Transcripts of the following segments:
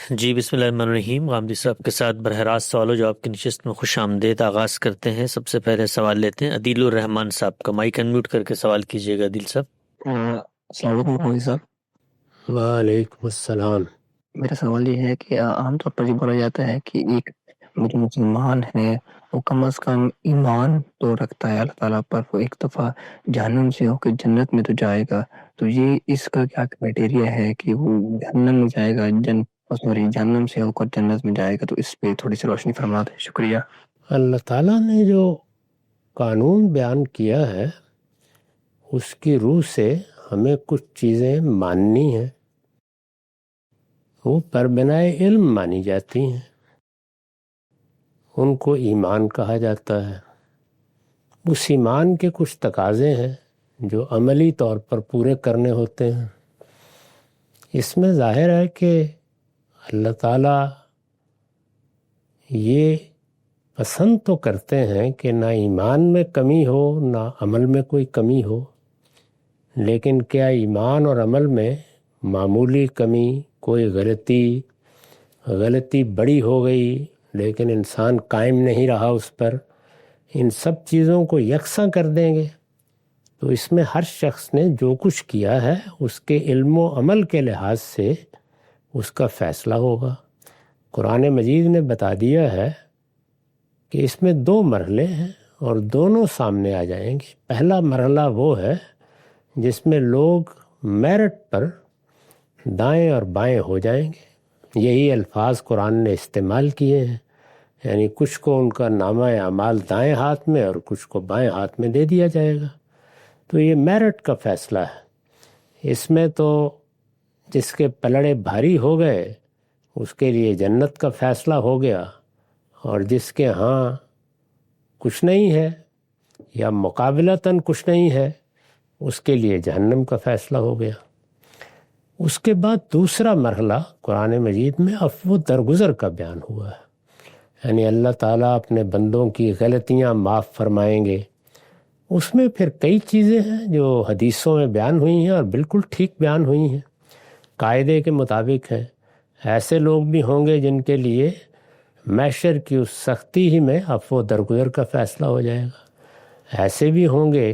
جی بسم اللہ الرحمن الرحیم. غامدی صاحب کے ساتھ براہ راست سوال و جواب کی نشست میں خوش آمدید. آغاز کرتے ہیں. سب سے پہلے سوال لیتے ہیں عدیل الرحمان صاحب کا. مائک انمیوٹ کر کے سوال کیجیے گا عدیل صاحب. السلام علیکم مودی صاحب. وعلیکم السلام. میرا سوال یہ ہے کہ عام طور پر یہ بولا جاتا ہے کہ ایک جو مسلمان ہے وہ کم از کم ایمان تو رکھتا ہے اللہ تعالیٰ پر، وہ ایک دفعہ جہنم سے ہو کے جنت میں تو جائے گا. تو یہ اس کا کیا کرائٹیریا ہے کہ وہ جہنم میں جائے گا، جہنم سے ہو کر جنت میں جائے گا؟ تو اس پہ تھوڑی سی روشنی فرما دیں. شکریہ. اللہ تعالیٰ نے جو قانون بیان کیا ہے اس کی روح سے ہمیں کچھ چیزیں ماننی ہیں، وہ پر بنائے علم مانی جاتی ہیں، ان کو ایمان کہا جاتا ہے. اس ایمان کے کچھ تقاضے ہیں جو عملی طور پر پورے کرنے ہوتے ہیں. اس میں ظاہر ہے کہ اللہ تعالیٰ یہ پسند تو کرتے ہیں کہ نہ ایمان میں کمی ہو نہ عمل میں کوئی کمی ہو، لیکن کیا ایمان اور عمل میں معمولی کمی، کوئی غلطی بڑی ہو گئی لیکن انسان قائم نہیں رہا اس پر، ان سب چیزوں کو یکساں کر دیں گے؟ تو اس میں ہر شخص نے جو کچھ کیا ہے اس کے علم و عمل کے لحاظ سے اس کا فیصلہ ہوگا. قرآن مجید نے بتا دیا ہے کہ اس میں 2 مرحلے ہیں اور دونوں سامنے آ جائیں گے. پہلا مرحلہ وہ ہے جس میں لوگ میرٹ پر دائیں اور بائیں ہو جائیں گے. یہی الفاظ قرآن نے استعمال کیے ہیں، یعنی کچھ کو ان کا نامہ اعمال دائیں ہاتھ میں اور کچھ کو بائیں ہاتھ میں دے دیا جائے گا. تو یہ میرٹ کا فیصلہ ہے. اس میں تو جس کے پلڑے بھاری ہو گئے اس کے لیے جنت کا فیصلہ ہو گیا، اور جس کے ہاں کچھ نہیں ہے یا مقابلتاً کچھ نہیں ہے اس کے لیے جہنم کا فیصلہ ہو گیا. اس کے بعد دوسرا مرحلہ قرآن مجید میں عفو درگزر کا بیان ہوا ہے، یعنی اللہ تعالیٰ اپنے بندوں کی غلطیاں معاف فرمائیں گے. اس میں پھر کئی چیزیں ہیں جو حدیثوں میں بیان ہوئی ہیں اور بالکل ٹھیک بیان ہوئی ہیں، قاعدے کے مطابق ہیں. ایسے لوگ بھی ہوں گے جن کے لیے محشر کی اس سختی ہی میں عفو درگزر کا فیصلہ ہو جائے گا. ایسے بھی ہوں گے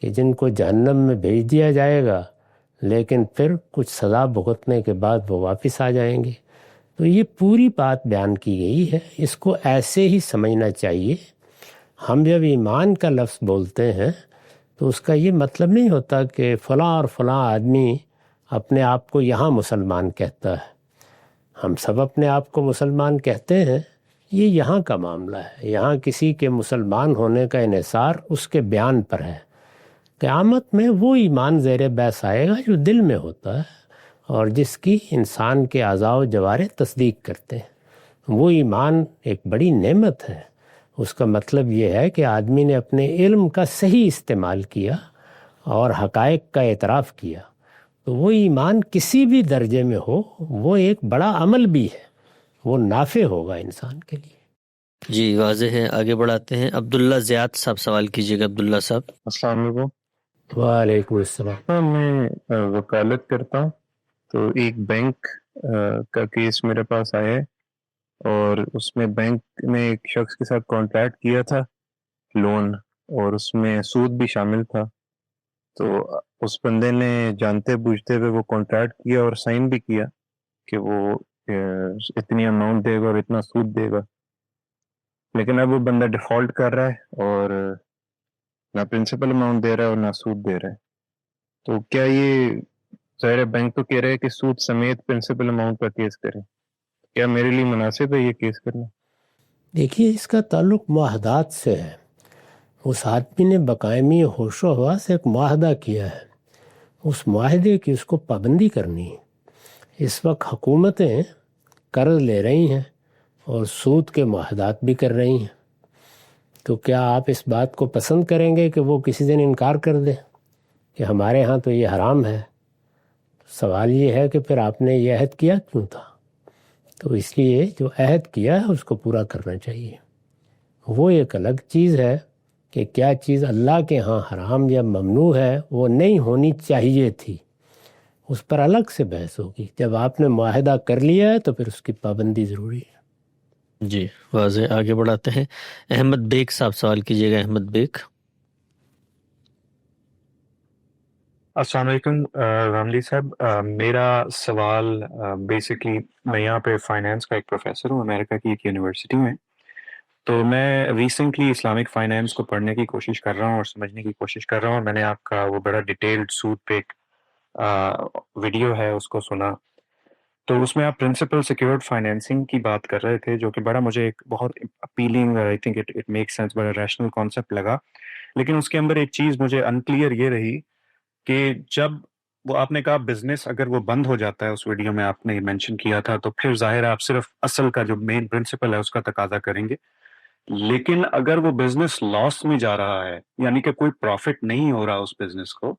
کہ جن کو جہنم میں بھیج دیا جائے گا لیکن پھر کچھ سزا بھگتنے کے بعد وہ واپس آ جائیں گے. تو یہ پوری بات بیان کی گئی ہے، اس کو ایسے ہی سمجھنا چاہیے. ہم جب ایمان کا لفظ بولتے ہیں تو اس کا یہ مطلب نہیں ہوتا کہ فلاں اور فلاں آدمی اپنے آپ کو یہاں مسلمان کہتا ہے. ہم سب اپنے آپ کو مسلمان کہتے ہیں، یہ یہاں کا معاملہ ہے. یہاں کسی کے مسلمان ہونے کا انحصار اس کے بیان پر ہے. قیامت میں وہ ایمان زیر بحث آئے گا جو دل میں ہوتا ہے اور جس کی انسان کے اعضاء و جوارح تصدیق کرتے ہیں. وہ ایمان ایک بڑی نعمت ہے. اس کا مطلب یہ ہے کہ آدمی نے اپنے علم کا صحیح استعمال کیا اور حقائق کا اعتراف کیا. تو وہ ایمان کسی بھی درجے میں ہو وہ ایک بڑا عمل بھی ہے، وہ نافع ہوگا انسان کے لیے. جی واضح ہے. آگے بڑھاتے ہیں. عبداللہ زیاد صاحب سوال کیجیے گا. عبداللہ صاحب. السلام علیکم. وعلیکم السلام. میں وکالت کرتا ہوں، تو ایک بینک کا کیس میرے پاس آیا ہے، اور اس میں بینک نے ایک شخص کے ساتھ کانٹریکٹ کیا تھا لون، اور اس میں سود بھی شامل تھا. تو اس بندے نے جانتے بوجھتے ہوئے وہ کانٹریکٹ کیا اور سائن بھی کیا کہ وہ اتنی اماؤنٹ دے گا اور اتنا سود دے گا. لیکن اب وہ بندہ ڈیفالٹ کر رہا ہے اور نہ پرنسپل اماؤنٹ دے رہا ہے اور نہ سود دے رہا ہے. تو کیا یہ ظاہر بینک تو کہہ رہے ہے کہ سود سمیت پرنسپل اماؤنٹ کا کیس کریں، کیا میرے لیے مناسب ہے یہ کیس کرنا؟ دیکھیے، اس کا تعلق معاہدات سے ہے. اس آدمی نے بقائمی ہوش و حواس سے ایک معاہدہ کیا ہے، اس معاہدے کی اس کو پابندی کرنی ہے. اس وقت حکومتیں قرض لے رہی ہیں اور سود کے معاہدات بھی کر رہی ہیں. تو کیا آپ اس بات کو پسند کریں گے کہ وہ کسی دن انکار کر دیں کہ ہمارے ہاں تو یہ حرام ہے؟ سوال یہ ہے کہ پھر آپ نے یہ عہد کیا کیوں تھا؟ تو اس لیے جو عہد کیا ہے اس کو پورا کرنا چاہیے. وہ ایک الگ چیز ہے کہ کیا چیز اللہ کے ہاں حرام یا ممنوع ہے وہ نہیں ہونی چاہیے تھی، اس پر الگ سے بحث ہوگی. جب آپ نے معاہدہ کر لیا ہے تو پھر اس کی پابندی ضروری ہے. جی واضح. آگے بڑھاتے ہیں. احمد بیگ صاحب سوال کیجیے گا. احمد بیگ. السلام علیکم راملی صاحب. میرا سوال بیسکلی میں یہاں پہ فائنانس کا ایک پروفیسر ہوں امریکہ کی ایک یونیورسٹی میں. تو میں ریسنٹلی اسلامک فائنانس کو پڑھنے کی کوشش کر رہا ہوں اور سمجھنے کی کوشش کر رہا ہوں. میں نے آپ کا وہ بڑا ڈیٹیلڈ سود پہ ایک ویڈیو ہے اس کو سنا. تو اس میں آپ پرنسپل سیکیورڈ فائنینسنگ کی بات کر رہے تھے جو کہ بڑا مجھے ایک بہت appealing I think it make sense بڑا ریشنل کانسیپٹ لگا. لیکن اس کے اندر ایک چیز مجھے انکلیئر یہ رہی کہ جب وہ آپ نے کہا بزنس اگر وہ بند ہو جاتا ہے، اس ویڈیو میں آپ نے مینشن کیا تھا، تو پھر ظاہر ہے آپ صرف اصل کا جو مین پرنسپل ہے اس کا تقاضا کریں گے. لیکن اگر وہ بزنس لاس میں جا رہا ہے یعنی کہ کوئی پروفٹ نہیں ہو رہا اس بزنس کو،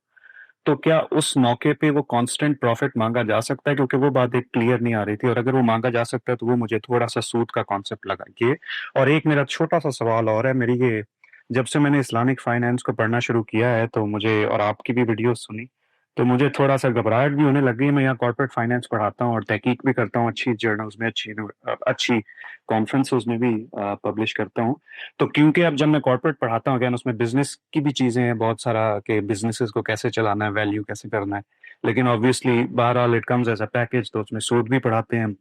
تو کیا اس موقع پہ وہ کانسٹنٹ پروفٹ مانگا جا سکتا ہے؟ کیونکہ وہ بات ایک کلیئر نہیں آ رہی تھی، اور اگر وہ مانگا جا سکتا ہے تو وہ مجھے تھوڑا سا سود کا کانسیپٹ لگا یہ. اور ایک میرا چھوٹا سا سوال اور ہے. میری یہ جب سے میں نے اسلامک فائنانس کو پڑھنا شروع کیا ہے تو مجھے، اور آپ کی بھی ویڈیوز سنی، تو مجھے تھوڑا سا گھبراہٹ بھی ہونے لگ گئی. میں یہاں کارپوریٹ فائنانس پڑھاتا ہوں اور تحقیق بھی کرتا ہوں، اچھی جرنلز میں، اچھی کانفرنسز میں بھی پبلش کرتا ہوں. تو کیونکہ اب جب میں کارپوریٹ پڑھاتا ہوں اگین اس میں بزنس کی بھی چیزیں ہیں بہت سارا، کہ بزنسز کو کیسے چلانا ہے، ویلیو کیسے کرنا ہے. لیکن آبویسلی بہرحال it comes as a package, تو اس میں سود بھی پڑھاتے ہیں ہم.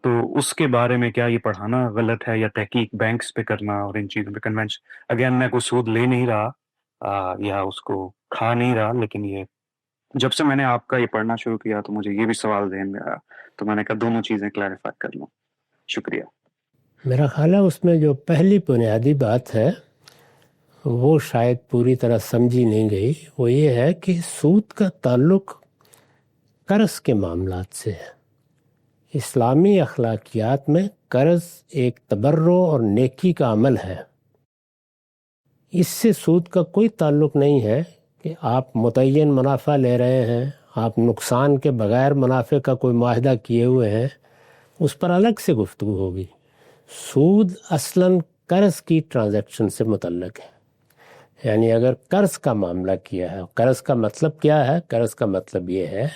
تو اس کے بارے میں کیا یہ پڑھانا غلط ہے، یا تحقیق بینکس پہ کرنا اور ان چیزوں پہ کنونشن؟ اگین میں کوئی سود لے نہیں رہا یا اس کو کھا نہیں رہا، لیکن یہ جب سے میں نے آپ کا یہ پڑھنا شروع کیا تو مجھے یہ بھی سوال ذہن میں آیا، تو میں نے کہا دونوں چیزیں کلیریفائی کر لوں. شکریہ. میرا خیال ہے اس میں جو پہلی بنیادی بات ہے وہ شاید پوری طرح سمجھی نہیں گئی. وہ یہ ہے کہ سود کا تعلق قرض کے معاملات سے ہے. اسلامی اخلاقیات میں قرض ایک تبرع اور نیکی کا عمل ہے. اس سے سود کا کوئی تعلق نہیں ہے کہ آپ متعین منافع لے رہے ہیں، آپ نقصان کے بغیر منافع کا کوئی معاہدہ کیے ہوئے ہیں، اس پر الگ سے گفتگو ہوگی. سود اصلاً قرض کی ٹرانزیکشن سے متعلق ہے. یعنی اگر قرض کا معاملہ کیا ہے، قرض کا مطلب کیا ہے؟ قرض کا مطلب یہ ہے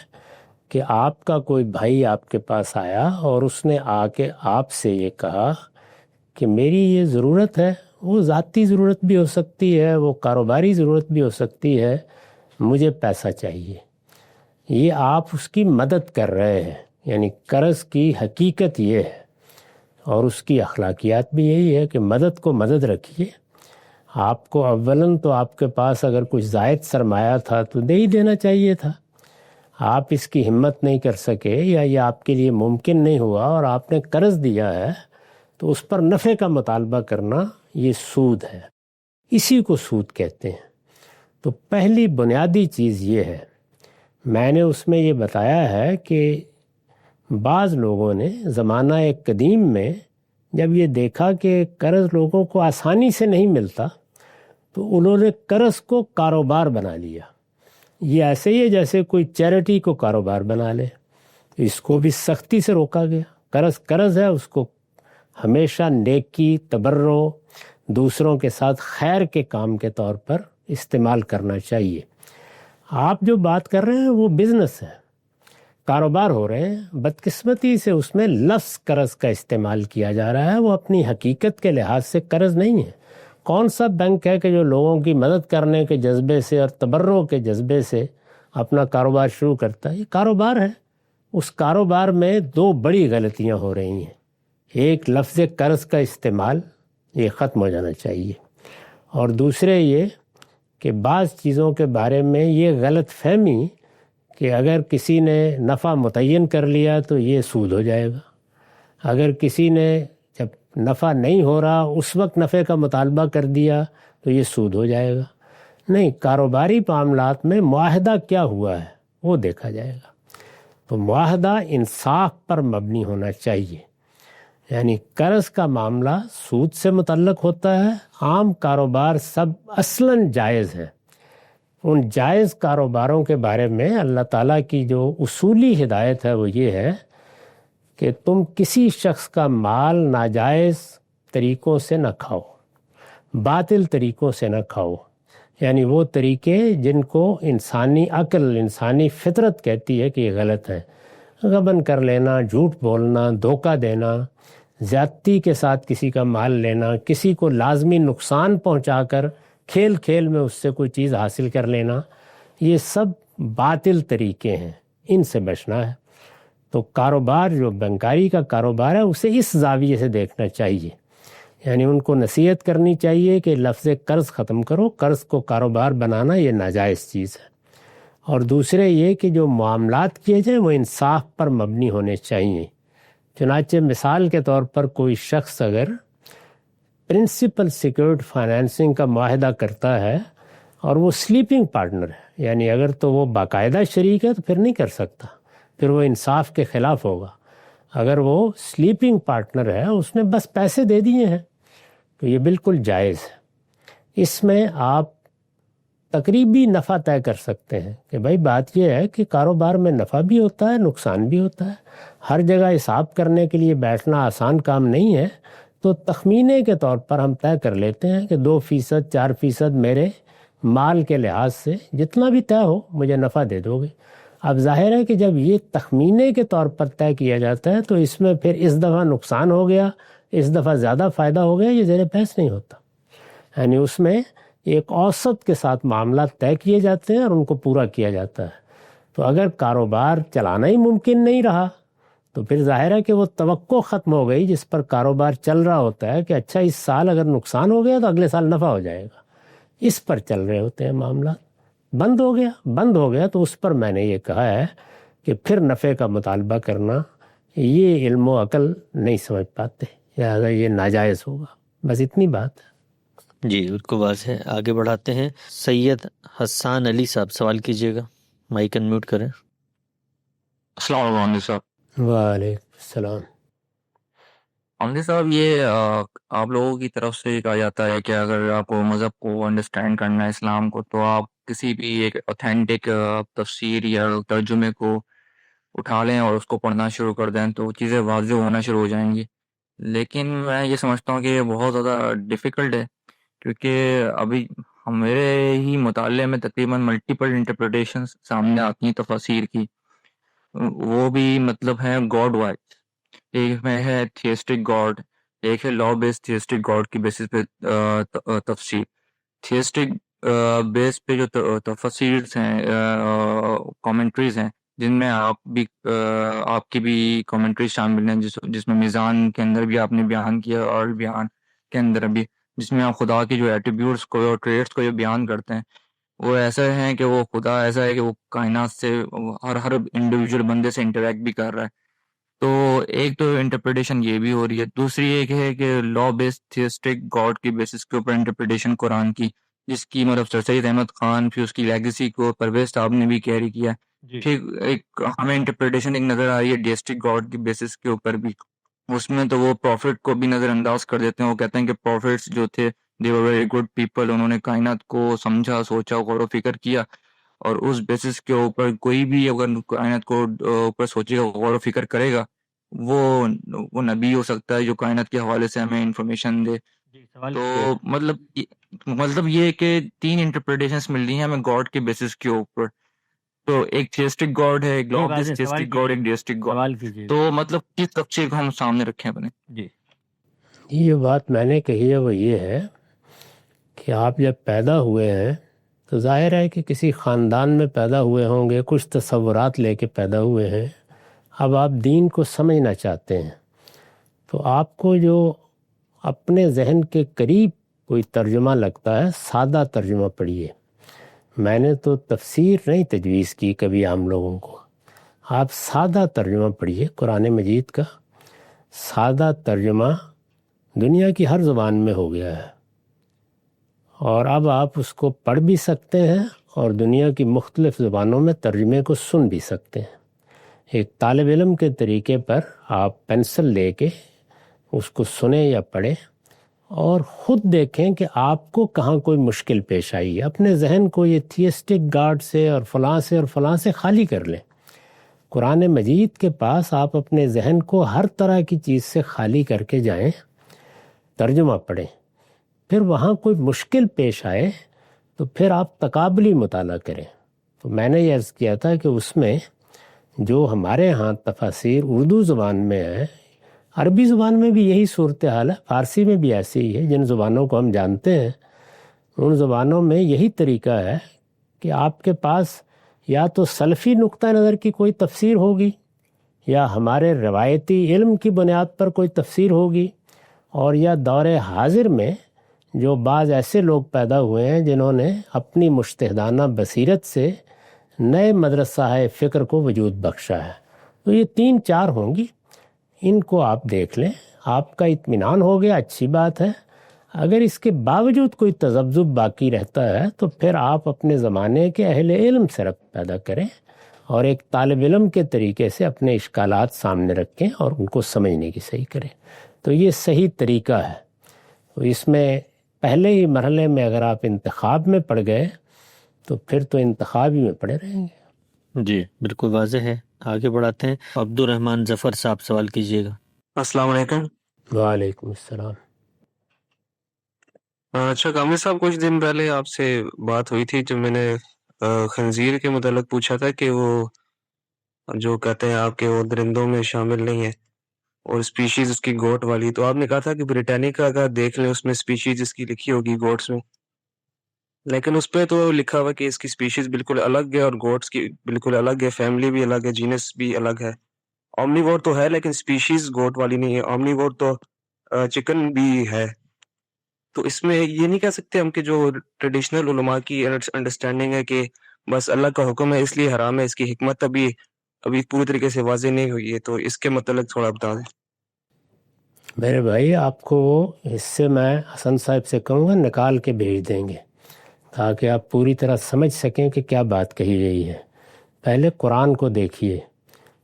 کہ آپ کا کوئی بھائی آپ کے پاس آیا اور اس نے آ کے آپ سے یہ کہا کہ میری یہ ضرورت ہے، وہ ذاتی ضرورت بھی ہو سکتی ہے، وہ کاروباری ضرورت بھی ہو سکتی ہے، مجھے پیسہ چاہیے. یہ آپ اس کی مدد کر رہے ہیں. یعنی قرض کی حقیقت یہ ہے، اور اس کی اخلاقیات بھی یہی ہے کہ مدد کو مدد رکھیے. آپ کو اولاً تو آپ کے پاس اگر کچھ زائد سرمایہ تھا تو دے ہی دینا چاہیے تھا. آپ اس کی ہمت نہیں کر سکے یا یہ آپ کے لیے ممکن نہیں ہوا اور آپ نے قرض دیا ہے، تو اس پر نفع کا مطالبہ کرنا یہ سود ہے. اسی کو سود کہتے ہیں. تو پہلی بنیادی چیز یہ ہے، میں نے اس میں یہ بتایا ہے کہ بعض لوگوں نے زمانہ قدیم میں جب یہ دیکھا کہ قرض لوگوں کو آسانی سے نہیں ملتا تو انہوں نے قرض کو کاروبار بنا لیا. یہ ایسے ہی ہے جیسے کوئی چیریٹی کو کاروبار بنا لے. اس کو بھی سختی سے روکا گیا. قرض ہے، اس کو ہمیشہ نیکی، تبرع، دوسروں کے ساتھ خیر کے کام کے طور پر استعمال کرنا چاہیے. آپ جو بات کر رہے ہیں وہ بزنس ہے، کاروبار ہو رہے ہیں. بدقسمتی سے اس میں لفظ قرض کا استعمال کیا جا رہا ہے. وہ اپنی حقیقت کے لحاظ سے قرض نہیں ہے. کون سا بینک ہے کہ جو لوگوں کی مدد کرنے کے جذبے سے اور تبرع کے جذبے سے اپنا کاروبار شروع کرتا ہے؟ یہ کاروبار ہے. اس کاروبار میں دو بڑی غلطیاں ہو رہی ہیں. ایک، لفظ قرض کا استعمال، یہ ختم ہو جانا چاہیے. اور دوسرے یہ کہ بعض چیزوں کے بارے میں یہ غلط فہمی کہ اگر کسی نے نفع متعین کر لیا تو یہ سود ہو جائے گا، اگر کسی نے جب نفع نہیں ہو رہا اس وقت نفع کا مطالبہ کر دیا تو یہ سود ہو جائے گا. نہیں، کاروباری معاملات میں معاہدہ کیا ہوا ہے وہ دیکھا جائے گا. تو معاہدہ انصاف پر مبنی ہونا چاہیے. یعنی قرض کا معاملہ سود سے متعلق ہوتا ہے. عام کاروبار سب اصلاً جائز ہے. ان جائز کاروباروں کے بارے میں اللہ تعالیٰ کی جو اصولی ہدایت ہے وہ یہ ہے کہ تم کسی شخص کا مال ناجائز طریقوں سے نہ کھاؤ، باطل طریقوں سے نہ کھاؤ. یعنی وہ طریقے جن کو انسانی عقل، انسانی فطرت کہتی ہے کہ یہ غلط ہیں. غبن کر لینا، جھوٹ بولنا، دھوکہ دینا، زیادتی کے ساتھ کسی کا مال لینا، کسی کو لازمی نقصان پہنچا کر کھیل کھیل میں اس سے کوئی چیز حاصل کر لینا، یہ سب باطل طریقے ہیں، ان سے بچنا ہے. تو کاروبار جو بینکاری کا کاروبار ہے اسے اس زاویے سے دیکھنا چاہیے. یعنی ان کو نصیحت کرنی چاہیے کہ لفظ قرض ختم کرو، قرض کو کاروبار بنانا یہ ناجائز چیز ہے. اور دوسرے یہ کہ جو معاملات کیے جائیں وہ انصاف پر مبنی ہونے چاہیے. چنانچہ مثال کے طور پر کوئی شخص اگر پرنسپل سیکیورڈ فائنینسنگ کا معاہدہ کرتا ہے اور وہ سلیپنگ پارٹنر ہے، یعنی اگر تو وہ باقاعدہ شریک ہے تو پھر نہیں کر سکتا، پھر وہ انصاف کے خلاف ہوگا. اگر وہ سلیپنگ پارٹنر ہے، اس نے بس پیسے دے دیے ہیں، تو یہ بالکل جائز ہے. اس میں آپ تقریبی نفع طے کر سکتے ہیں کہ بھائی بات یہ ہے کہ کاروبار میں نفع بھی ہوتا ہے، نقصان بھی ہوتا ہے. ہر جگہ حساب کرنے کے لیے بیٹھنا آسان کام نہیں ہے. تو تخمینے کے طور پر ہم طے کر لیتے ہیں کہ 2%، 4% میرے مال کے لحاظ سے جتنا بھی طے ہو مجھے نفع دے دو گے. اب ظاہر ہے کہ جب یہ تخمینے کے طور پر طے کیا جاتا ہے تو اس میں پھر اس دفعہ نقصان ہو گیا، اس دفعہ زیادہ فائدہ ہو گیا، یہ زیر بحث نہیں ہوتا. یعنی اس میں ایک اوسط کے ساتھ معاملات طے کیے جاتے ہیں اور ان کو پورا کیا جاتا ہے. تو اگر کاروبار چلانا ہی ممکن نہیں رہا تو پھر ظاہر ہے کہ وہ توقع ختم ہو گئی جس پر کاروبار چل رہا ہوتا ہے کہ اچھا اس سال اگر نقصان ہو گیا تو اگلے سال نفع ہو جائے گا. اس پر چل رہے ہوتے ہیں معاملات. بند ہو گیا تو اس پر میں نے یہ کہا ہے کہ پھر نفع کا مطالبہ کرنا یہ علم و عقل نہیں سمجھ پاتے، لہٰذا یہ ناجائز ہوگا. بس اتنی بات ہے. جی بالکل واضح ہے. آگے بڑھاتے ہیں. سید حسان علی صاحب سوال کیجیے گا، مائک انمیوٹ کریں. السلام علیکم صاحب. وعلیکم السلام. عمدی صاحب، یہ آپ لوگوں کی طرف سے کہا جاتا ہے کہ اگر آپ کو مذہب کو انڈرسٹینڈ کرنا ہے، اسلام کو، تو آپ کسی بھی ایک اوتھینٹک تفسیر یا ترجمے کو اٹھا لیں اور اس کو پڑھنا شروع کر دیں تو چیزیں واضح ہونا شروع ہو جائیں گی. لیکن میں یہ سمجھتا ہوں کہ یہ بہت زیادہ ڈیفیکلٹ ہے، کیونکہ ابھی میرے ہی مطالعے میں تقریباً ملٹیپل انٹرپریٹیشنز سامنے آتی ہیں تفاسیر کی. وہ بھی مطلب ہیں گاڈ وائز. ایک میں ہے تھیسٹک گاڈ، ایک ہے لا بیس تھیسٹک گاڈ کی بیسس پہ تفسیر. تھیسٹک بیس پہ جو تفسیرز ہیں، کامنٹریز ہیں، جن میں آپ کی بھی کامنٹریز شامل ہیں، جس میں میزان کے اندر بھی آپ نے بیان کیا اور بیان کے اندر بھی، جس میں آپ خدا کی جو ایٹریبیوٹس کو اور ٹریٹس کو جو بیان کرتے ہیں وہ ایسا ہیں کہ وہ خدا ایسا ہے کہ وہ کائنات سے ہر انڈیویجول بندے سے انٹریکٹ بھی کر رہا ہے. تو ایک تو انٹرپریٹیشن یہ بھی ہو رہی ہے. دوسری ایک ہے کہ لا بیسڈ تھیسٹک گاڈ کی بیسس کے اوپر انٹرپریٹیشن قرآن کی، جس کی مطلب سر سید احمد خان پھر اس کی لیگیسی کو پرویز صاحب نے بھی کیری کیا. پھر ایک ہمیں انٹرپریٹیشن ایک نظر آ رہی ہے ڈیسٹک گاڈ کی بیسس کے اوپر بھی. اس میں تو وہ پروفٹ کو بھی نظر انداز کر دیتے ہیں. وہ کہتے ہیں کہ پروفٹس جو تھے they were very good people، انہوں نے کائنات کو سمجھا، سوچا، غور و فکر کیا، اور اس بیسس کے اوپر کوئی بھی اگر کائنات کو اوپر سوچے گا، غور و فکر کرے گا، وہ نبی ہو سکتا ہے جو کائنات کے حوالے سے ہمیں انفارمیشن دے. تو مطلب یہ کہ 3 انٹرپریٹیشنز مل رہی ہیں ہمیں گاڈ کے بیسس کے اوپر. تو ایک تھیسٹک گاڈ ہے، ایک لا بیسڈ تھیسٹک گاڈ، ایک ڈیسٹک گاڈ. تو مطلب کس تفسیر کو ہم سامنے رکھیں اپنے؟ جی یہ بات میں نے کہی ہے وہ یہ ہے کہ آپ جب پیدا ہوئے ہیں تو ظاہر ہے کہ کسی خاندان میں پیدا ہوئے ہوں گے، کچھ تصورات لے کے پیدا ہوئے ہیں. اب آپ دین کو سمجھنا چاہتے ہیں تو آپ کو جو اپنے ذہن کے قریب کوئی ترجمہ لگتا ہے، سادہ ترجمہ پڑھیے. میں نے تو تفسیر نہیں تجویز کی کبھی عام لوگوں کو. آپ سادہ ترجمہ پڑھیے قرآن مجید کا. سادہ ترجمہ دنیا کی ہر زبان میں ہو گیا ہے، اور اب آپ اس کو پڑھ بھی سکتے ہیں اور دنیا کی مختلف زبانوں میں ترجمے کو سن بھی سکتے ہیں. ایک طالب علم کے طریقے پر آپ پینسل لے کے اس کو سنیں یا پڑھیں اور خود دیکھیں کہ آپ کو کہاں کوئی مشکل پیش آئی ہے. اپنے ذہن کو یہ تھیسٹک گاڈ سے اور فلاں سے اور فلاں سے خالی کر لیں. قرآن مجید کے پاس آپ اپنے ذہن کو ہر طرح کی چیز سے خالی کر کے جائیں، ترجمہ پڑھیں. پھر وہاں کوئی مشکل پیش آئے تو پھر آپ تقابلی مطالعہ کریں. تو میں نے یہ عرض کیا تھا کہ اس میں جو ہمارے ہاں تفاسیر اردو زبان میں ہے، عربی زبان میں بھی یہی صورتحال ہے، فارسی میں بھی ایسے ہی ہے. جن زبانوں کو ہم جانتے ہیں ان زبانوں میں یہی طریقہ ہے کہ آپ کے پاس یا تو سلفی نقطہ نظر کی کوئی تفسیر ہوگی یا ہمارے روایتی علم کی بنیاد پر کوئی تفسیر ہوگی، اور یا دور حاضر میں جو بعض ایسے لوگ پیدا ہوئے ہیں جنہوں نے اپنی مجتہدانہ بصیرت سے نئے مدرسہ فکر کو وجود بخشا ہے. تو یہ 3-4 ہوں گی، ان کو آپ دیکھ لیں، آپ کا اطمینان ہو گیا، اچھی بات ہے. اگر اس کے باوجود کوئی تذبذب باقی رہتا ہے تو پھر آپ اپنے زمانے کے اہل علم سے ربط پیدا کریں اور ایک طالب علم کے طریقے سے اپنے اشکالات سامنے رکھیں اور ان کو سمجھنے کی صحیح کریں. تو یہ صحیح طریقہ ہے. تو اس میں پہلے ہی مرحلے میں اگر آپ انتخاب میں پڑ گئے تو پھر تو انتخاب ہی میں پڑے رہیں گے. جی بالکل واضح ہے. آگے بڑھاتے ہیں. عبد الرحمن ظفر صاحب سوال کیجیے گا. السلام علیکم. وعلیکم السلام. اچھا کامل صاحب، کچھ دن پہلے آپ سے بات ہوئی تھی جب میں نے خنزیر کے متعلق پوچھا تھا کہ وہ جو کہتے ہیں آپ کے وہ درندوں میں شامل نہیں ہے اور اسپیشیز اس کی گوٹ والی، تو آپ نے کہا تھا کہ بریٹینیکا کا دیکھ لیں، اس میں اسپیشیز اس کی لکھی ہوگی گوٹس میں، لیکن اس پہ تو لکھا ہوا کہ اس کی اسپیشیز بالکل الگ ہے اور گوٹس کی بالکل الگ ہے، فیملی بھی الگ ہے، جینس بھی الگ ہے. اومنیوور تو ہے لیکن اسپیشیز گوٹ والی نہیں ہے. اومنیوور تو چکن بھی ہے. تو اس میں یہ نہیں کہہ سکتے ہم کہ جو ٹریڈیشنل علماء کی انڈرسٹینڈنگ ہے کہ بس اللہ کا حکم ہے اس لیے حرام ہے، اس کی حکمت ابھی پوری طریقے سے واضح نہیں ہوئی ہے، تو اس کے متعلق تھوڑا بتا دیں. میرے بھائی، آپ کو اس سے میں حسن صاحب سے کہوں گا نکال کے بھیج دیں گے تاکہ آپ پوری طرح سمجھ سکیں کہ کیا بات کہی گئی ہے. پہلے قرآن کو دیکھیے.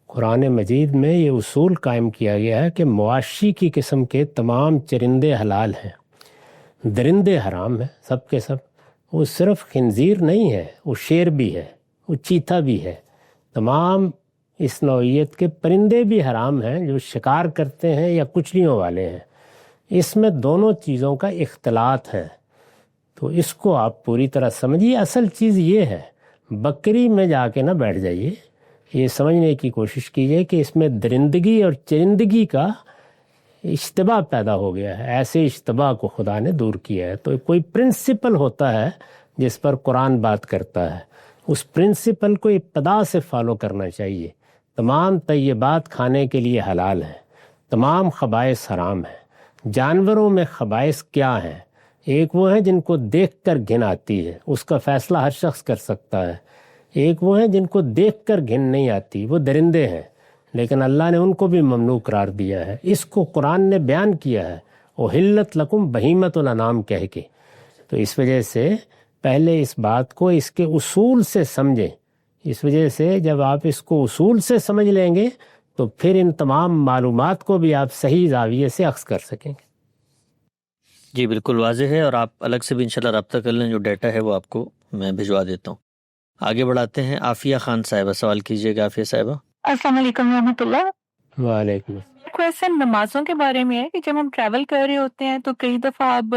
قرآن مجید میں یہ اصول قائم کیا گیا ہے کہ مواشی کی قسم کے تمام چرندے حلال ہیں، درندے حرام ہیں، سب کے سب. وہ صرف خنزیر نہیں ہے، وہ شیر بھی ہے، وہ چیتا بھی ہے. تمام اس نوعیت کے پرندے بھی حرام ہیں جو شکار کرتے ہیں یا کچلیوں والے ہیں. اس میں دونوں چیزوں کا اختلاط ہے. تو اس کو آپ پوری طرح سمجھیے. اصل چیز یہ ہے، بکری میں جا کے نہ بیٹھ جائیے، یہ سمجھنے کی کوشش کیجیے کہ اس میں درندگی اور چرندگی کا اشتباہ پیدا ہو گیا ہے. ایسے اشتباہ کو خدا نے دور کیا ہے. تو کوئی پرنسپل ہوتا ہے جس پر قرآن بات کرتا ہے، اس پرنسپل کو ابتدا سے فالو کرنا چاہیے. تمام طیبات کھانے کے لیے حلال ہیں، تمام خبائث حرام ہیں. جانوروں میں خبائث کیا ہیں؟ ایک وہ ہیں جن کو دیکھ کر گھن آتی ہے، اس کا فیصلہ ہر شخص کر سکتا ہے. ایک وہ ہیں جن کو دیکھ کر گھن نہیں آتی، وہ درندے ہیں، لیکن اللہ نے ان کو بھی ممنوع قرار دیا ہے. اس کو قرآن نے بیان کیا ہے، احلت لکم بہیمۃ الانعام کہہ کے. تو اس وجہ سے پہلے اس بات کو اس کے اصول سے سمجھیں. اس وجہ سے جب آپ اس کو اصول سے سمجھ لیں گے تو پھر ان تمام معلومات کو بھی آپ صحیح زاویے سے اخذ کر سکیں گے. جی بالکل واضح ہے، اور آپ الگ سے بھی انشاءاللہ رابطہ کر لیں، جو ڈیٹا ہے وہ آپ کو میں بھجوا دیتا ہوں. آگے بڑھاتے ہیں. عافیہ خان صاحبہ سوال کیجیے گا. عافیہ صاحبہ. السلام علیکم ورحمۃ اللہ. وعلیکم. کویشچن نمازوں کے بارے میں ہے کہ جب ہم ٹریول کر رہے ہوتے ہیں تو کئی دفعہ اب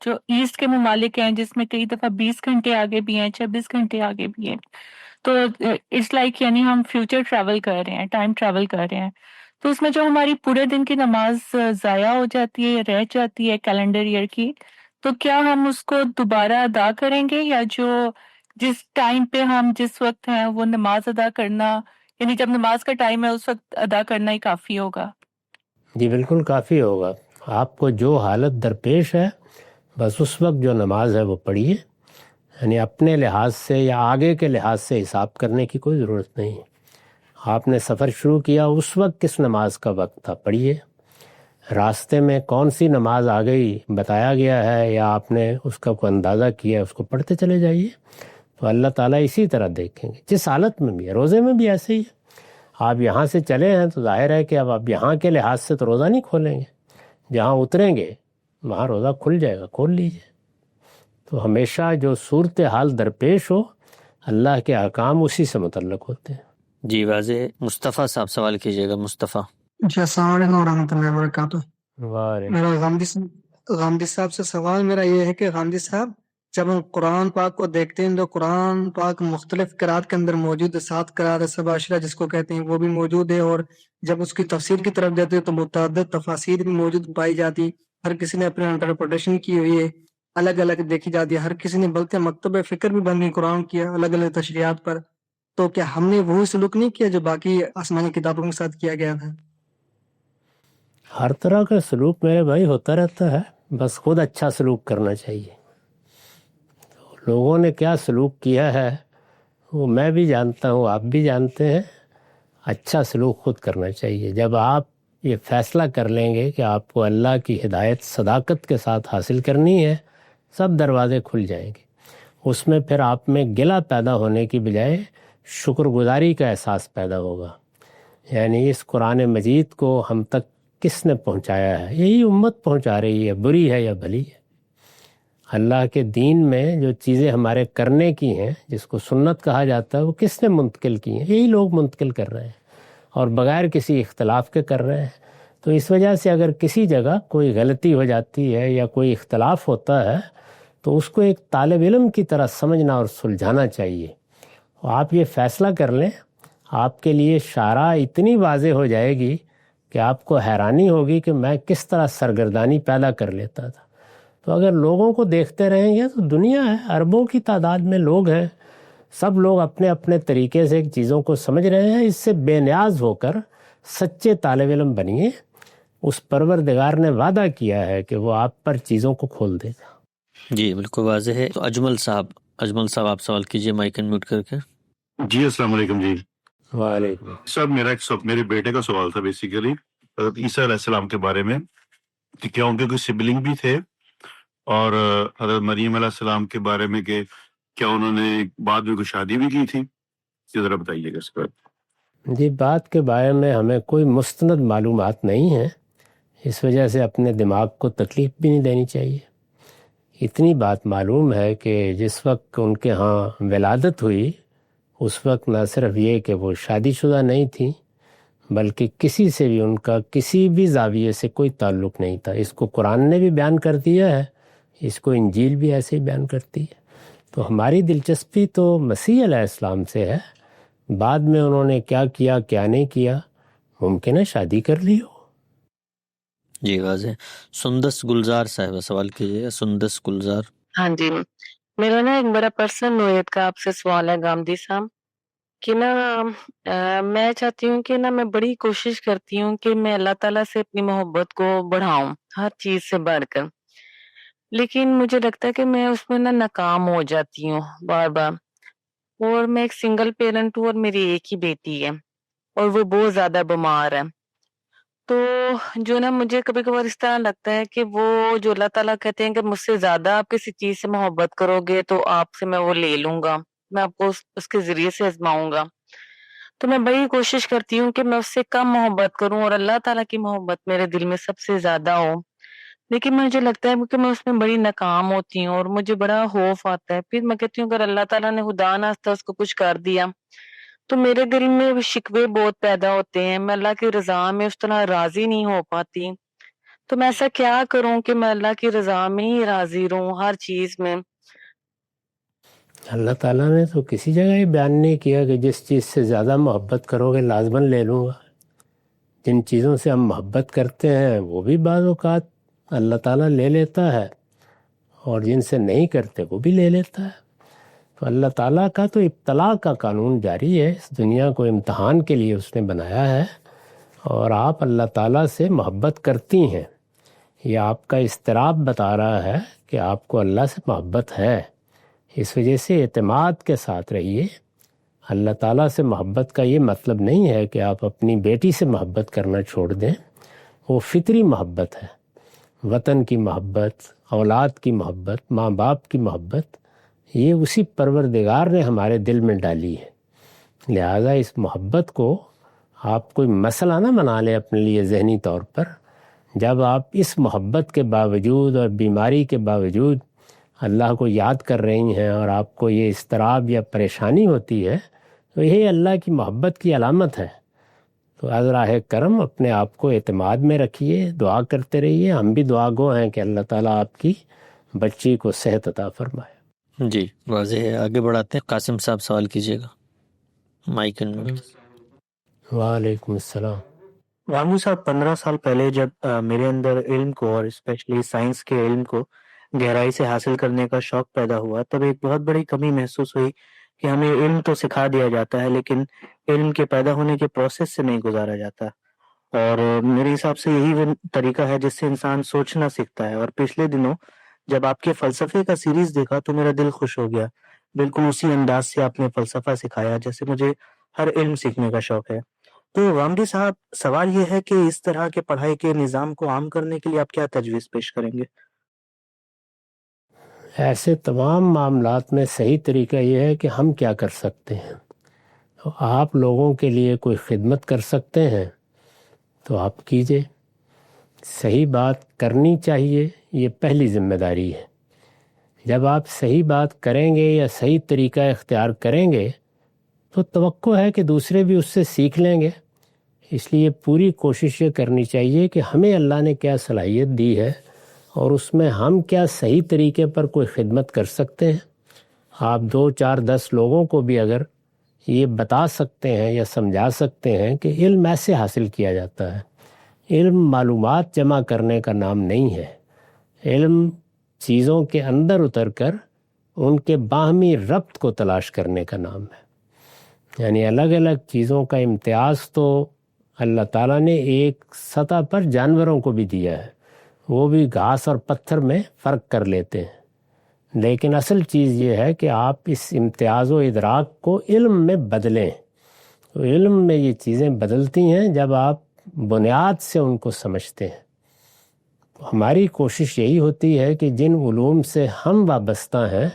جو ایسٹ کے ممالک ہیں جس میں کئی دفعہ 20 گھنٹے آگے بھی ہیں، 26 گھنٹے آگے بھی ہیں، تو اٹس لائک یعنی ہم فیوچر ٹریول کر رہے ہیں، ٹائم ٹریول کر رہے ہیں. تو اس میں جو ہماری پورے دن کی نماز ضائع ہو جاتی ہے، رہ جاتی ہے کیلنڈر ایئر کی، تو کیا ہم اس کو دوبارہ ادا کریں گے، یا جو جس ٹائم پہ ہم جس وقت ہیں وہ نماز ادا کرنا، یعنی جب نماز کا ٹائم ہے اس وقت ادا کرنا ہی کافی ہوگا؟ جی بالکل کافی ہوگا. آپ کو جو حالت درپیش ہے بس اس وقت جو نماز ہے وہ پڑھیے. یعنی اپنے لحاظ سے یا آگے کے لحاظ سے حساب کرنے کی کوئی ضرورت نہیں. آپ نے سفر شروع کیا اس وقت کس نماز کا وقت تھا پڑھیے. راستے میں کون سی نماز آ گئی بتایا گیا ہے یا آپ نے اس کا کوئی اندازہ کیا، اس کو پڑھتے چلے جائیے. تو اللہ تعالیٰ اسی طرح دیکھیں گے جس حالت میں بھی ہے. روزے میں بھی ایسے ہی ہے. آپ یہاں سے چلے ہیں تو ظاہر ہے کہ اب آپ یہاں کے لحاظ سے تو روزہ نہیں کھولیں گے، جہاں اتریں گے وہاں روزہ کھل جائے گا، کھول لیجیے. تو ہمیشہ جو صورتحال درپیش ہو اللہ کے احکام اسی سے متعلق ہوتے ہیں. جی واضح ہے. مصطفیٰ صاحب سوال کیجیے گا. مصطفیٰ. جی السلام علیکم ورحمۃ اللہ وبرکاتہ. وعلیکم. میرا غامدی صاحب سے سوال میرا یہ ہے کہ غامدی صاحب جب ہم قرآن پاک کو دیکھتے ہیں تو قرآن پاک مختلف قرات کے اندر موجود ہے، 7 قرات سبع عشرہ جس کو کہتے ہیں وہ بھی موجود ہے، اور جب اس کی تفسیر کی طرف جاتے ہیں تو متعدد تفاسیر بھی موجود پائی جاتی، ہر کسی نے اپنے انٹرپریٹیشن کی ہوئی ہے، الگ الگ دیکھی جاتی ہے، ہر کسی نے بلکہ مکتب فکر بھی بن گئی قرآن کی الگ الگ تشریحات پر. تو کیا ہم نے وہی سلوک نہیں کیا جو باقی آسمانی کتابوں کے ساتھ کیا گیا تھا؟ ہر طرح کا سلوک میرے بھائی ہوتا رہتا ہے، بس خود اچھا سلوک کرنا چاہیے. لوگوں نے کیا سلوک کیا ہے وہ میں بھی جانتا ہوں، آپ بھی جانتے ہیں. اچھا سلوک خود کرنا چاہیے. جب آپ یہ فیصلہ کر لیں گے کہ آپ کو اللہ کی ہدایت صداقت کے ساتھ حاصل کرنی ہے، سب دروازے کھل جائیں گے. اس میں پھر آپ میں گلہ پیدا ہونے کی بجائے شکر گزاری کا احساس پیدا ہوگا. یعنی اس قرآن مجید کو ہم تک کس نے پہنچایا ہے؟ یہی امت پہنچا رہی ہے، بری ہے یا بھلی ہے. اللہ کے دین میں جو چیزیں ہمارے کرنے کی ہیں، جس کو سنت کہا جاتا ہے، وہ کس نے منتقل کی ہیں؟ یہی لوگ منتقل کر رہے ہیں، اور بغیر کسی اختلاف کے کر رہے ہیں. تو اس وجہ سے اگر کسی جگہ کوئی غلطی ہو جاتی ہے یا کوئی اختلاف ہوتا ہے تو اس کو ایک طالب علم کی طرح سمجھنا اور سلجھانا چاہیے. آپ یہ فیصلہ کر لیں، آپ کے لیے شارع اتنی واضح ہو جائے گی کہ آپ کو حیرانی ہوگی کہ میں کس طرح سرگردانی پیدا کر لیتا تھا. تو اگر لوگوں کو دیکھتے رہیں گے تو دنیا ہے، اربوں کی تعداد میں لوگ ہیں، سب لوگ اپنے اپنے طریقے سے چیزوں کو سمجھ رہے ہیں. اس سے بے نیاز ہو کر سچے طالب علم بنیے. اس پروردگار نے وعدہ کیا ہے کہ وہ آپ پر چیزوں کو کھول دے گا. جی بالکل واضح ہے. تو اجمل صاحب آپ سوال کیجئے مائک انمیوٹ کر کے. جی السلام علیکم. جی وعلیکم. صاحب میرے بیٹے کا سوال تھا بیسیکلی حضرت عیسیٰ علیہ السلام کے بارے میں، کہ کیا ان کے کوئی سبلنگ بھی تھے، اور حضرت مریم علیہ السلام کے بارے میں کہ کیا انہوں نے بعد میں کوئی شادی بھی کی تھی؟ یہ ذرا بتائیے گا اس پر. جی بات کے بارے میں ہمیں کوئی مستند معلومات نہیں ہیں، اس وجہ سے اپنے دماغ کو تکلیف بھی نہیں دینی چاہیے. اتنی بات معلوم ہے کہ جس وقت ان کے ہاں ولادت ہوئی اس وقت نہ صرف یہ کہ وہ شادی شدہ نہیں تھیں، بلکہ کسی سے بھی ان کا کسی بھی زاویے سے کوئی تعلق نہیں تھا. اس کو قرآن نے بھی بیان کر دیا ہے، اس کو انجیل بھی ایسے ہی بیان کرتی ہے. تو ہماری دلچسپی تو مسیح علیہ السلام سے ہے. بعد میں انہوں نے کیا کیا کیا نہیں کیا، ممکن ہے شادی کر لی ہو. جی واضح. سندس گلزار صاحب سوال کیجیے. سندس گلزار. ہاں جی، میرا نا ایک بڑا پرسنل نوعیت کا آپ سے سوال ہے گامدی صاحب، کہ نا میں چاہتی ہوں کہ نا میں بڑی کوشش کرتی ہوں کہ میں اللہ تعالیٰ سے اپنی محبت کو بڑھاؤں ہر چیز سے بڑھ کر، لیکن مجھے لگتا ہے کہ میں اس میں نا ناکام ہو جاتی ہوں بار بار. اور میں ایک سنگل پیرنٹ ہوں اور میری ایک ہی بیٹی ہے اور وہ بہت زیادہ بیمار ہے. تو جو نا مجھے کبھی کبھار اس طرح لگتا ہے کہ وہ جو اللہ تعالیٰ کہتے ہیں کہ مجھ سے زیادہ آپ کسی چیز سے محبت کرو گے تو آپ سے میں وہ لے لوں گا، میں آپ کو اس کے ذریعے سے آزماؤں گا. تو میں بڑی کوشش کرتی ہوں کہ میں اس سے کم محبت کروں اور اللہ تعالیٰ کی محبت میرے دل میں سب سے زیادہ ہو. لیکن مجھے لگتا ہے کہ میں اس میں بڑی ناکام ہوتی ہوں اور مجھے بڑا خوف آتا ہے. پھر میں کہتی ہوں اگر اللہ تعالیٰ نے خدا نخواستہ اس کو کچھ کر دیا تو میرے دل میں شکوے بہت پیدا ہوتے ہیں، میں اللہ کی رضا میں اس طرح راضی نہیں ہو پاتی. تو میں ایسا کیا کروں کہ میں اللہ کی رضا میں ہی راضی رہوں ہر چیز میں؟ اللہ تعالیٰ نے تو کسی جگہ ہی بیان نہیں کیا کہ جس چیز سے زیادہ محبت کرو گے لازماً لے لوں گا. جن چیزوں سے ہم محبت کرتے ہیں وہ بھی بعض اوقات اللہ تعالیٰ لے لیتا ہے، اور جن سے نہیں کرتے وہ بھی لے لیتا ہے. تو اللہ تعالیٰ کا تو ابتلاء کا قانون جاری ہے. اس دنیا کو امتحان کے لیے اس نے بنایا ہے، اور آپ اللہ تعالیٰ سے محبت کرتی ہیں. یہ آپ کا اضطراب بتا رہا ہے کہ آپ کو اللہ سے محبت ہے. اس وجہ سے اعتماد کے ساتھ رہیے. اللہ تعالیٰ سے محبت کا یہ مطلب نہیں ہے کہ آپ اپنی بیٹی سے محبت کرنا چھوڑ دیں. وہ فطری محبت ہے، وطن کی محبت، اولاد کی محبت، ماں باپ کی محبت، یہ اسی پروردگار نے ہمارے دل میں ڈالی ہے. لہذا اس محبت کو آپ کوئی مسئلہ نہ بنا لیں اپنے لیے ذہنی طور پر. جب آپ اس محبت کے باوجود اور بیماری کے باوجود اللہ کو یاد کر رہی ہیں اور آپ کو یہ اضطراب یا پریشانی ہوتی ہے تو یہ اللہ کی محبت کی علامت ہے. تو از راہ کرم اپنے آپ کو اعتماد میں رکھیے، دعا کرتے رہیے. ہم بھی دعا گو ہیں کہ اللہ تعالیٰ آپ کی بچی کو صحت عطا فرمائے. جی واضح ہے. آگے بڑھاتے ہیں. قاسم صاحب سوال کیجیے گا. Mic unmute. وعلیکم السلام. رامو صاحب 15 سال پہلے جب میرے اندر علم کو اور اسپیشلی سائنس کے علم کو گہرائی سے حاصل کرنے کا شوق پیدا ہوا، تب ایک بہت بڑی کمی محسوس ہوئی کہ ہمیں علم تو سکھا دیا جاتا ہے لیکن علم کے پیدا ہونے کے پروسیس سے نہیں گزارا جاتا. اور میرے حساب سے یہی وہ طریقہ ہے جس سے انسان سوچنا سیکھتا ہے. اور پچھلے دنوں جب آپ کے فلسفے کا سیریز دیکھا تو میرا دل خوش ہو گیا. بالکل اسی انداز سے آپ نے فلسفہ سکھایا جیسے مجھے ہر علم سیکھنے کا شوق ہے. تو غامدی صاحب، سوال یہ ہے کہ اس طرح کے پڑھائی کے نظام کو عام کرنے کے لیے آپ کیا تجویز پیش کریں گے؟ ایسے تمام معاملات میں صحیح طریقہ یہ ہے کہ ہم کیا کر سکتے ہیں. تو آپ لوگوں کے لیے کوئی خدمت کر سکتے ہیں تو آپ کیجئے. صحیح بات کرنی چاہیے، یہ پہلی ذمہ داری ہے. جب آپ صحیح بات کریں گے یا صحیح طریقہ اختیار کریں گے تو توقع ہے کہ دوسرے بھی اس سے سیکھ لیں گے. اس لیے پوری کوشش یہ کرنی چاہیے کہ ہمیں اللہ نے کیا صلاحیت دی ہے اور اس میں ہم کیا صحیح طریقے پر کوئی خدمت کر سکتے ہیں. آپ 2 4 10 لوگوں کو بھی اگر یہ بتا سکتے ہیں یا سمجھا سکتے ہیں کہ علم ایسے حاصل کیا جاتا ہے. علم معلومات جمع کرنے کا نام نہیں ہے. علم چیزوں کے اندر اتر کر ان کے باہمی ربط کو تلاش کرنے کا نام ہے. یعنی الگ الگ چیزوں کا امتیاز تو اللہ تعالیٰ نے ایک سطح پر جانوروں کو بھی دیا ہے، وہ بھی گھاس اور پتھر میں فرق کر لیتے ہیں. لیکن اصل چیز یہ ہے کہ آپ اس امتیاز و ادراک کو علم میں بدلیں. تو علم میں یہ چیزیں بدلتی ہیں جب آپ بنیاد سے ان کو سمجھتے ہیں. ہماری کوشش یہی ہوتی ہے کہ جن علوم سے ہم وابستہ ہیں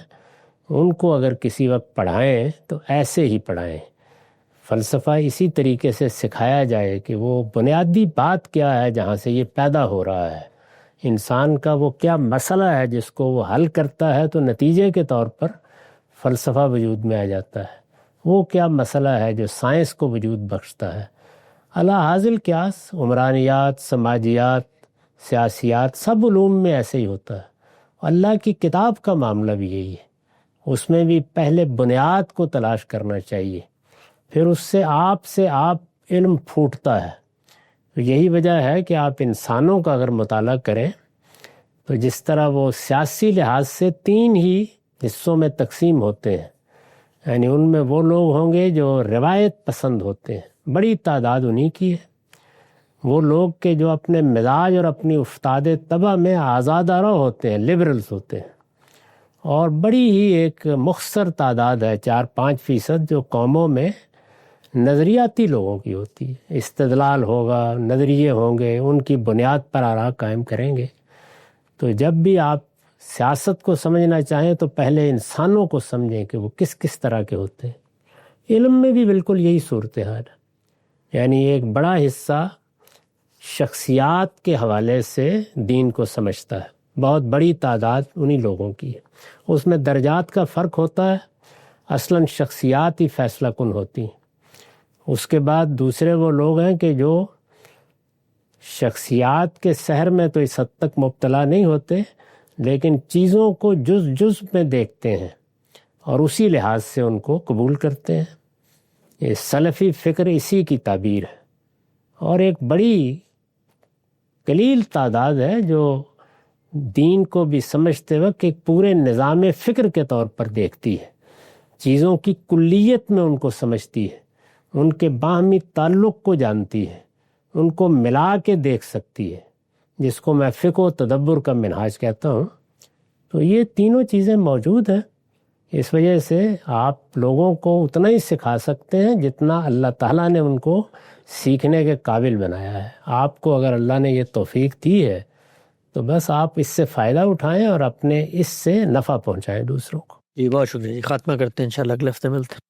ان کو اگر کسی وقت پڑھائیں تو ایسے ہی پڑھائیں. فلسفہ اسی طریقے سے سکھایا جائے کہ وہ بنیادی بات کیا ہے جہاں سے یہ پیدا ہو رہا ہے، انسان کا وہ کیا مسئلہ ہے جس کو وہ حل کرتا ہے تو نتیجے کے طور پر فلسفہ وجود میں آ جاتا ہے. وہ کیا مسئلہ ہے جو سائنس کو وجود بخشتا ہے. اعلیٰ حاصل قیاس، عمرانیات، سماجیات، سیاسیات، سب علوم میں ایسے ہی ہوتا ہے. اللہ کی کتاب کا معاملہ بھی یہی ہے. اس میں بھی پہلے بنیاد کو تلاش کرنا چاہیے، پھر اس سے آپ علم پھوٹتا ہے. تو یہی وجہ ہے کہ آپ انسانوں کا اگر مطالعہ کریں تو جس طرح وہ سیاسی لحاظ سے 3 ہی حصوں میں تقسیم ہوتے ہیں. یعنی ان میں وہ لوگ ہوں گے جو روایت پسند ہوتے ہیں، بڑی تعداد انہی کی ہے. وہ لوگ کہ جو اپنے مزاج اور اپنی افتاد طبع میں آزادانہ ہوتے ہیں، لبرلز ہوتے ہیں. اور بڑی ہی ایک مختصر تعداد ہے 4-5% جو قوموں میں نظریاتی لوگوں کی ہوتی ہے. استدلال ہوگا، نظریے ہوں گے، ان کی بنیاد پر آراء قائم کریں گے. تو جب بھی آپ سیاست کو سمجھنا چاہیں تو پہلے انسانوں کو سمجھیں کہ وہ کس کس طرح کے ہوتے ہیں. علم میں بھی بالکل یہی صورتحال ہے. یعنی ایک بڑا حصہ شخصیات کے حوالے سے دین کو سمجھتا ہے، بہت بڑی تعداد انہی لوگوں کی ہے. اس میں درجات کا فرق ہوتا ہے. اصلاً شخصیات ہی فیصلہ کن ہوتی ہیں. اس کے بعد دوسرے وہ لوگ ہیں کہ جو شخصیات کے سحر میں تو اس حد تک مبتلا نہیں ہوتے لیکن چیزوں کو جز جز میں دیکھتے ہیں اور اسی لحاظ سے ان کو قبول کرتے ہیں. یہ سلفی فکر اسی کی تعبیر ہے. اور ایک بڑی قلیل تعداد ہے جو دین کو بھی سمجھتے وقت ایک پورے نظام فکر کے طور پر دیکھتی ہے، چیزوں کی کلیت میں ان کو سمجھتی ہے، ان کے باہمی تعلق کو جانتی ہے، ان کو ملا کے دیکھ سکتی ہے، جس کو میں فقہ و تدبر کا منہاج کہتا ہوں. تو یہ تینوں چیزیں موجود ہیں. اس وجہ سے آپ لوگوں کو اتنا ہی سکھا سکتے ہیں جتنا اللہ تعالیٰ نے ان کو سیکھنے کے قابل بنایا ہے. آپ کو اگر اللہ نے یہ توفیق دی ہے تو بس آپ اس سے فائدہ اٹھائیں اور اپنے اس سے نفع پہنچائیں دوسروں کو. جی بہت شکریہ. خاتمہ کرتے ہیں، انشاءاللہ اگلے ہفتے ملتے ہیں.